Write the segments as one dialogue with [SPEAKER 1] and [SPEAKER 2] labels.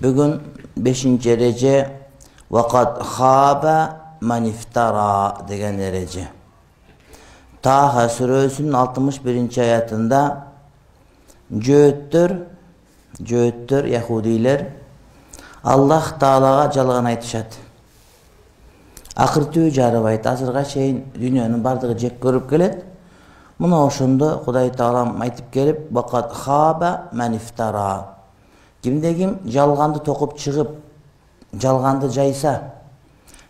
[SPEAKER 1] Bugün 5. derece vakat khaba man iftara degen derece. Taha Suresi'nin 61. ayetinde Cöğüttür Yahudiler Allah Taala'ga жалган айтышат. Акыртуу жарыбайт. Азырга чейин дүйнөнүн бардыгы жек көрүп келет. Мына ошондо Кудай Таалам айтып келип, вакат хаба ман ифтара. Кимде-ким жалганды токуп чыгып, жалганды жайса,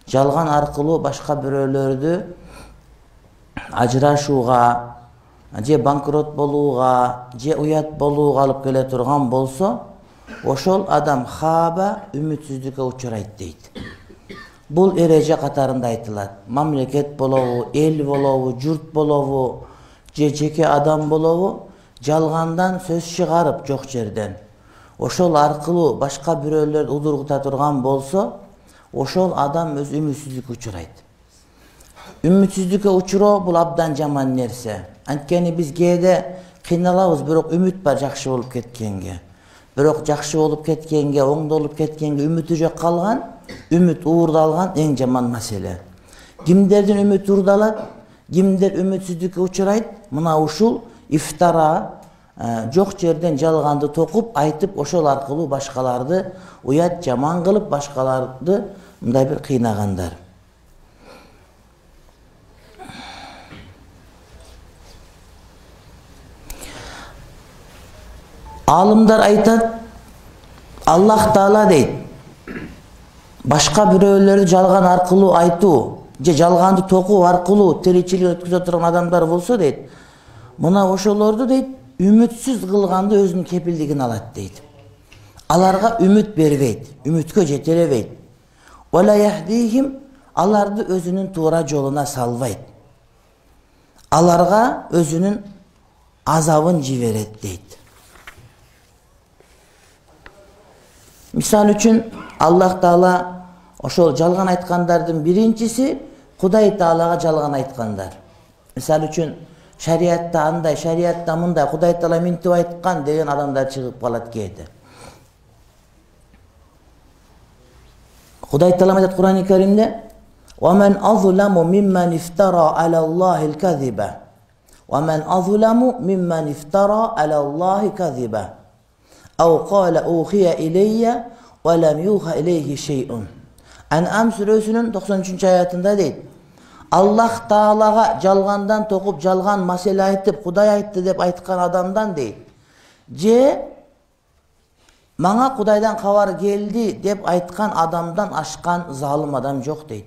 [SPEAKER 1] жалган аркылуу башка бирөөлөрдү ажырашууга, же банкрот болууга, же уят болууга алып келе турган болсо, ошол адам хаба үмүтсүздүккө учурайт дейт. Бул эреже катарында айтылат. Мамлекет болобу, эл болобу, журт болобу, же жеке адам болобу, жалгандан сөз чыгарып жок жерден ошол аркылуу башка бирөөлөрдү удургута турган болсо, ошол адам өз үмүтсүздүккө учурайт. Үмүтсүздүккө учуроо бул абдан жаман нерсе. Анткени биз кээде кыйналабыз, бирок үмүт бар жакшы болуп кеткенге. Бирок жакшы болуп кеткенге, оңдолуп кеткенге үмүтү жок калган, үмүт уурдалган эң жаман маселе. Кимдердин үмүтү уурдалат, кимдер үмүтсүздүккө учурайт, мына ушул ифтара, жок жерден жалганды токуп айтып, ошол аркылуу башкаларды уят жаман кылып, башкаларды мындай бир кыйнагандар. Алымдар айтат, Аллах Таала дейт, башка бирөөлөрдү жалган аркылуу айтуу, же жалганды токуу аркылуу тиричилик өткөзө турган адамдар болсо дейт, мына ошолорду дейт, үмүтсүз кылганды өзүнүн кепилдигине алат дейт. Аларга үмүт бербейт, үмүткө жетелебейт. Вала яхдихим, аларды өзүнүн туура жолуна салбайт. Аларга өзүнүн азабын жиберет дейт. Мисал үчүн Аллах Таала ошол жалган айткандардын биринчиси Кудай Таалага жалган айткандар. Мисал үчүн шариатта андай, шариатта мындай, Кудай Таала минтип айткан деген адамдар чыгып калат кээде. Кудай Таала айтат Кур'ан-ы Каримде: "Ва ман азламу мимман ифтара алаллахи al-казиба. Ва ман азламу мимман ифтара алаллахи казиба. Ау кала ухия илейя ва лам юха илейхи шей'ун." Ан'ам сүрөсүнүн 93 аятында дейт: Аллах Таалага жалгандан токуп, жалган маселе айтып, Кудай айтты деп айткан адамдан дейт, же мага Кудайдан кабар келди деп айткан адамдан ашкан залым адам жок дейт.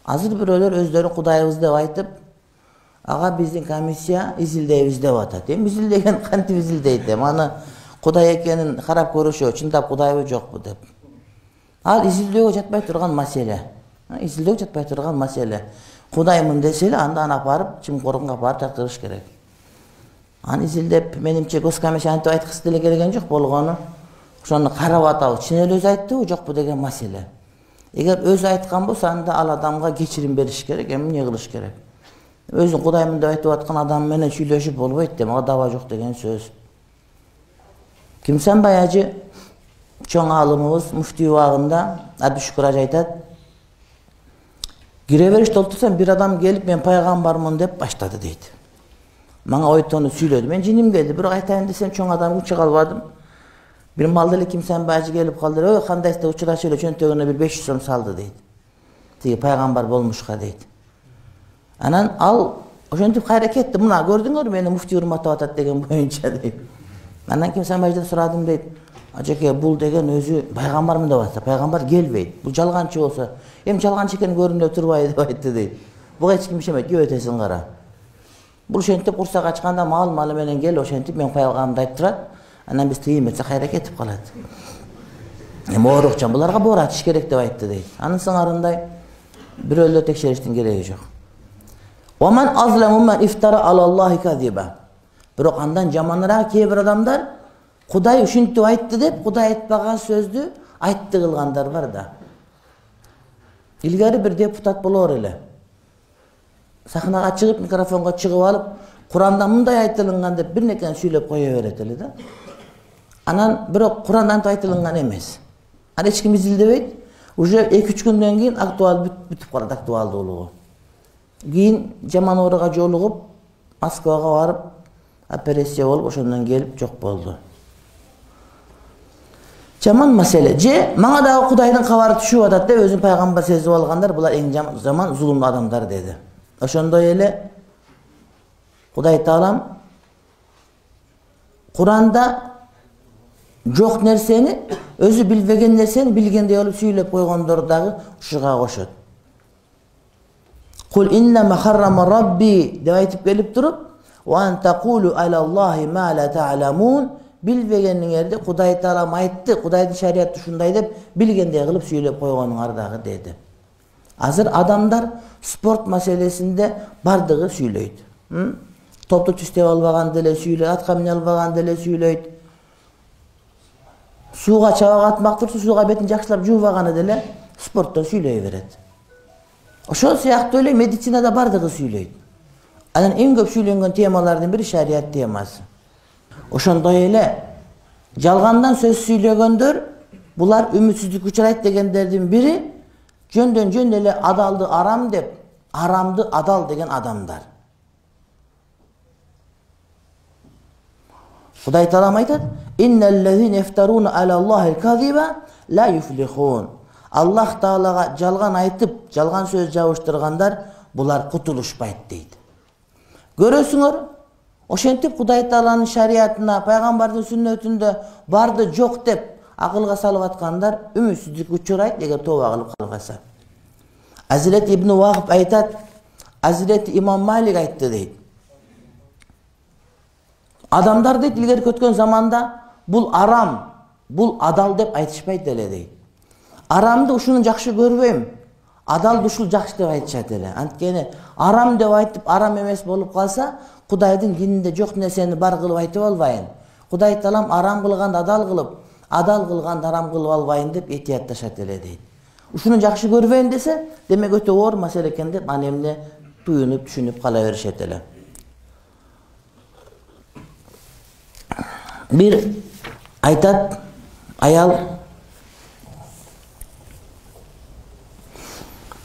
[SPEAKER 1] Азыр бирөөлөр өздөрү Кудайбыз деп айтып, ага биздин комиссия изилдейбиз деп атат. Изилдеген кантип изилдейт деп, аны Кудай экенин карап көрүшөт, чындап Кудайбы жокпу деп. Ал изилдөөгө жатпай турган маселе. Изилдөөгө жатпай турган маселе. Кудаймын десе эле, андан апарып, чымкоргонго апарып тартырыш керек. Аны изилдеп, менимче госкомиссия антип айткысы деле келген жок болгону. Ошону карап атабыз, чын эле өзү айттыбы, жокпу деген маселе. Эгер өзү айткан болсо, анда ал адамга кечирим бериш керек, эмне кылыш керек? Өзүн Кудаймын деп айтып аткан адам менен сүйлөшүп болбойт деп, ага даба жок деген сөз. Кимсан баяжы чоң алымыбыз муфтий убагында Абдушкур ажы айтат: кире бериште отурсам, бир адам келип, мен пайгамбармын деп баштады дейт. Мага ойтону сүйлөдү. Мен жиним келди, бирок айтайын десем чоң адам чыга албадым. Бир малда эле Кимсан баяжы келип калды. Ой, кандайсыздар, учурашып эле чөнтөгүнө бир 500 сом салды дейт. Тиги пайгамбар болмушка дейт. Анан ал ошентип кайра кетти. Мына көрдүңөр, мени муфтий урматтап атат деген боюнча дейт. Анан Кимсан баяжыдан сурадым дейт: "Ажеке, бул деген өзү пайгамбармын деп атат. Пайгамбар келбейт. Бул жалганчы болсо, жалганчы экени көрүнө турбайбы" деп айтты дейт. Буга эч ким ишенбейт. "Өтөсүң кара. Бул ошентип курсак ачканда мал менен кел, ошентип мен пайгамбарымды айтып турат. Анан биз тыйын берсе кайра кетип калат. Оорукчан буларга боратыш керек" деп айтты дейт. Анын сыңарындай бирөөлөр текшериштин кереги жок. Оман азламу ман ифтара алаллахи казиба. Бирок андан жаманыраак кээ бир адамдар Кудай ушинтип айтты деп, Кудай айтпаган сөздү айтты кылгандар бар да. Илгери бир депутат болор эле. Сахнага чыгып, микрофонго чыгып алып, Куранда мындай айтылган деп бир некени сүйлөп кое берет эле да. Anan bирок Курандан айтылган эмес. Аны эч ким изилдебейт. Уже 2-3 күндөн кийин актуал бүтүп калат, актуалдуулугу. Кийин жаман ооруга жолугуп, Москвага барып, операция болуп, ошондон келип жок болду. Жаман маселе. Же мага дагы Кудайдын кабары түшүп атат деп өзүн пайгамбар сезип алгандар, булар эң жаман зулумдуу адамдар деди. Ошондой эле Кудай Таалам Куранда жок нерсени, өзү билбеген нерсени билгендей болуп сүйлөп койгондор дагы ушуга кошот. Кул иннама харрама рабби деп айтып келип туруп, ва ан тaqulu алаллахи ма ла та'ламун, билбегениңерди Кудай Таалам айтты, Кудайдын шариаты ушундай деп билгендей кылып сүйлөп койгонуңар дагы деди. Азыр адамдар спорт маселесинде бардыгы сүйлөйт. Топту түстеп албаган деле сүйлөйт, атка мине албаган деле сүйлөйт. Сууга чабак атмак турса, сууга бетин жакшылап жуубаганы деле спорттон сүйлөй берет. Ошол сыяктуу эле медицинада бардыгы сүйлөйт. Анан эң көп сүйлөнгөн темалардын бири шарият темасы. Ошондой эле жалгандан сөз сүйлөгөндөр, булар үмүтсүздүккө учурайт дегендердин бири жөндөн жөн эле адалды арам деп, арамды адал деген адамдар. Кудай Таалам айтат: "Инналлазина ифтаруна алаллахи казиба ла юфлихун." Аллах Таалага жалган айтып, жалган сөз жабыштыргандар булар кутулушпайт дейт. Көрөсүңөр, ошентип Кудай Тааланын шариятына, пайгамбардын сүннөтүндө барды жок деп акылга салып аткандар үмүтсүздүккө учурайт эгер тооба кылып калбаса. Азирет Ибн Вахб айтат, Азирет Имам Малик айтты дейт. Адамдар дейт илгерки өткөн заманда бул арам, бул адал деп айтышпайт эле дейт. Арамды ушуну жакшы көрбөйм, адалды ушул жакшы деп айтышат эле. Анткени арам деп айтып, арам эмес болуп калса, Кудайдын кининде жок нерсени бар кылып айтып албайын. Кудай Таалам арам кылганды адал кылып, адал кылганды арам кылып албайын деп этиятташат эле дейт. Ушуну жакшы көрбөйм десе, демек өтө оор маселе экен деп аны эмне туюнуп, түшүнүп кала беришет эле. Bir айтат аял,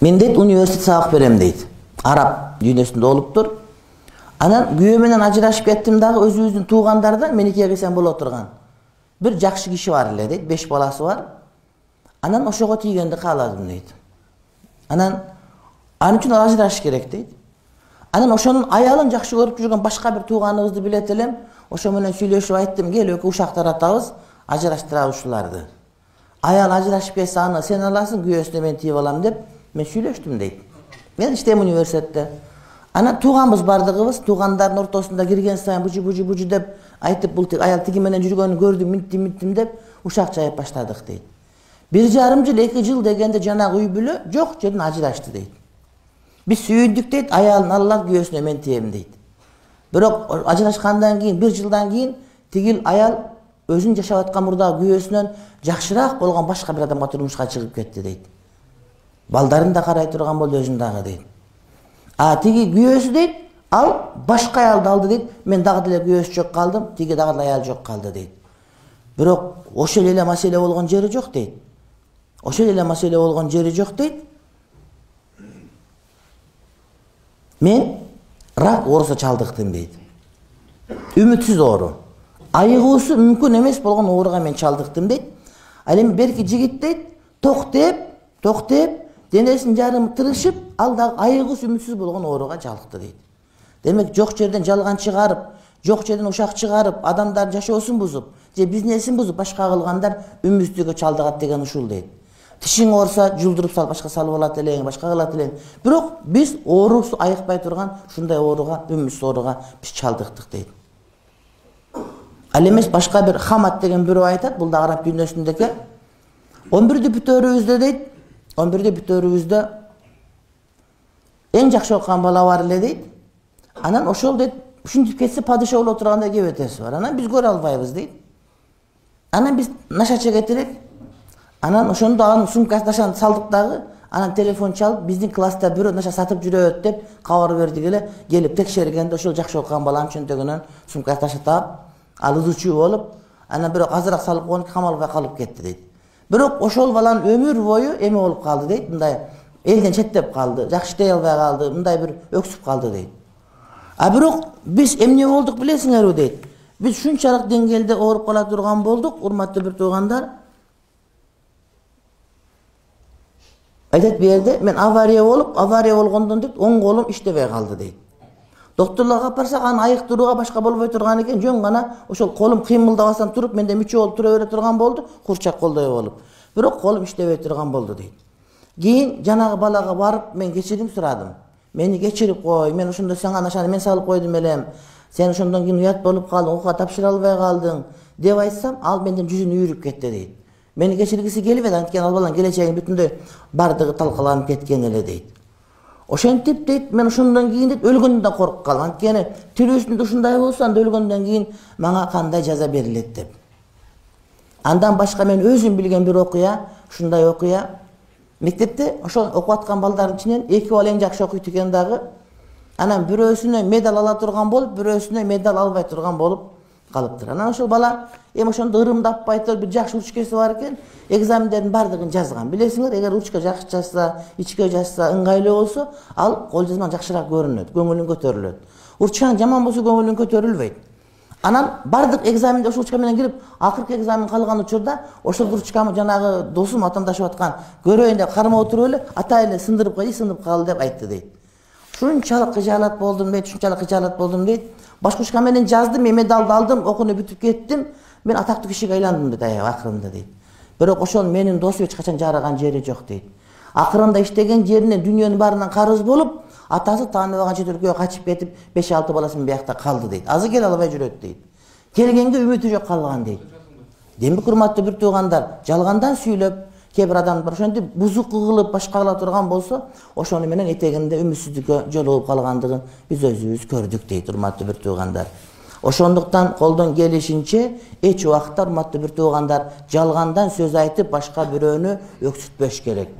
[SPEAKER 1] мен дейт университет сабак берем дейт. Араб дүйнөсүндө болуптур. Анан күйөө менен ажырашып кеттим дагы, өзүбүздүн туугандардан меникеге келсем боло турган. Bir жакшы киши бар эле дейт, 5 баласы бар. Анан ошого тийгенди кааладым дейт. Анан аны үчүн ажырашыш керек дейт. Анан ошонун аялын жакшы көрүп жүргөн башка бир тууганыбызды билет элем. Ошо менен сүйлөшүп айттым, кел экөө ушактар атабыз, ажыраштырабыз ушуларды. Аял ажырашып кетсе аны сен аласың, күйөөсүнө мен тийип алам деп мен сүйлөштүм дейт. Мен иштейм университетте. Анан тууганбыз бардыгыбыз, туугандардын ортосунда кирген сайын бужу деп айтып, бул аял тиги менен жүргөнүн көрдүм, минтим деп ушак жайып баштадык дейт. 1,5 жыл, 2 жыл дегенде жанагы үй бүлө жок жерден ажырашты дейт. Биз сүйүндүк дейт, аялын алалар, күйөөсүнө мен тием дейт. Бирок ажырашкандан кийин 1 жылдан кийин тигил аял өзүн жашап аткан мурдагы күйөөсүнөн жакшыраак болгон башка бир адамга турмушка чыгып кетти дейт. Балдарын да карай турган болду, өзүн дагы дейт. Тиги күйөөсү дейт, ал башка аялды алды дейт. Мен дагы деле күйөөсү жок калдым, тиги дагы аял жок калды дейт. Бирок ошол эле маселе болгон жери жок дейт. Ошол эле маселе болгон жери жок дейт. Мен рак оорусу чалдыктым дейт. Үмүтсүз оору. Айыгуусу мүмкүн эмес болгон ооруга мен чалдыктым дейт. Ал эми берки жигит дейт, токтеп, денесинин жарымы тырышып, ал дагы айыгуусу үмүтсүз болгон ооруга чалдыкты дейт. Демек жок жерден жалган чыгарып, жок жерден ушак чыгарып, адамдар жашоосун бузуп, же бизнесин бузуп, башка кылгандар үмүтсүздүккө чалдыгат деген ушул дейт. Тишиң ооруса жулдуруп сал, башка салып алат элең, башка кылат элең. Бирок биз оорусу айыкпай турган ушундай ооруга, үмүтсүз ооруга биз чалдыктык дейт. Ал эмес башка бир Хамат деген бирөө айтат, бул да араб дүйнөсүндөгү. 11-дө бүтөрүбүздө дейт, 11-дө бүтөрүбүздө эң жакшы окуган бала бар эле дейт. Анан ошол дейт, ушинтип кетсе падыша боло тургандай кебетеси бар. Анан биз көрө албайбыз дейт. Анан биз наша чегет элек. Анан ошондо анын сумкасына нашаны салдык дагы, анан телефон чалып, биздин класста бирөө наша сатып жүрөт деп кабар бердик эле. Келип текшергенде ошол жакшы окуган баланын чөнтөгүнөн сумкасын наша таап, ал ызычуу болуп, Ana biri azırak salıp onu kamalga kalıp ketdi deydi. Bирок ошол баланын ömür boyu эме болуп калды дейт. Мындай элден четтеп калды, жакшыдай албай калды, мындай бир өксүп калды дейт. А бирок биз эмне болдук билесиңерби дейт. Биз шунчалык деңгээлде ооруп кала турган болдук, урматтуу бир туугандар. Айтат бу жерде мен авария болгондон дейт, оң колум иштебей калды дейт. Doktorlarga aparsak an ayıktırığa başka bolbay turgan eken jön gana oşol kolum kıymıldabasam turup mende müçe olup tura öyle turgan boldu, kurçak kolday olup. Bирок kolum iştebey turgan boldu deyit. Keyin janagı balaga barıp men geçirim suradım. Meni geçirip koy, men ошондо сага нашаны men salıp koydum elem. Sen ошондон кийин уят болуп калдың, окууга тапшыра албай калдың деп айтсам, ал менден жүзүнө үйрүп кетти дейт. Мени geçirgisi келбedi, анткени ал баланын келечегин бүтүндөй бардыгы талкаланып кеткен эле дейт. Ошентип дейт, мен ошондон кийин дейт өлгөндөн коркуп калдым. Анткени тирүүсүндө ушундай болсо, анда өлгөндөн кийин мага кандай жаза берилет деп. Андан башка мен өзүм билген бир окуя, ушундай окуя. Мектепте ошол окуп аткан балдардын ичинен эки бала эң жакшы окуйт экен дагы. Анан бирөөсүнө медаль ала турган болуп, бирөөсүнө медаль албай турган болуп калыптыр. Анан ошол бала эми ошондо ырымдаппай туруп бир жакшы учкеси бар экен, экзамендердин бардыгын жазган. Билесиңер, эгер учка жакшы жазса, ичке жазса, ыңгайлуу болсо, ал кол жазман жакшыраак көрүнөт, көңүлүң көтөрүлөт. Учкаң жаман болсо көңүлүң көтөрүлбөйт. Анан бардык экзаменде ошол учка менен кирип, акыркы экзамен калган учурда ошол учкамы жанагы досум атамдашып аткан көрөйүн деп кармап отуруп эле, ата эле сындырып койду, сынып калды деп айтты дейт. Шунчалык кыжаалат болдум дейт. Башка учка менен жаздым, мен медалды алдым, окууну бүтүп кеттим. Мен атактуу кишиге айландым дейт акырында дейт. Бирок ошол менин досум эч качан жараган жери жок дейт. Акырында иштеген жеринен дүйнөнүн баарынан карыз болуп, атасы тааныбаган чет өлкөгө качып кетип, 5-6 баласы менен биякта калды дейт. Азы келе албай жүрөт дейт. Келгенге үмүтү жок калган дейт. Демек урматтуу бир туугандар, жалгандан сүйлөп, кээ бир адамдар ошентип бузук кылып башка кыла турган болсо, ошону менен этегинде үмүтсүздүккө жолугуп калгандыгын биз өзүбүз көрдүк дейт урматтуу бир туугандар. Ошондуктан колдон келишинче эч убакта урматтуу бир туугандар жалгандан сөз айтып башка бирөөнү өксүтпөш керек.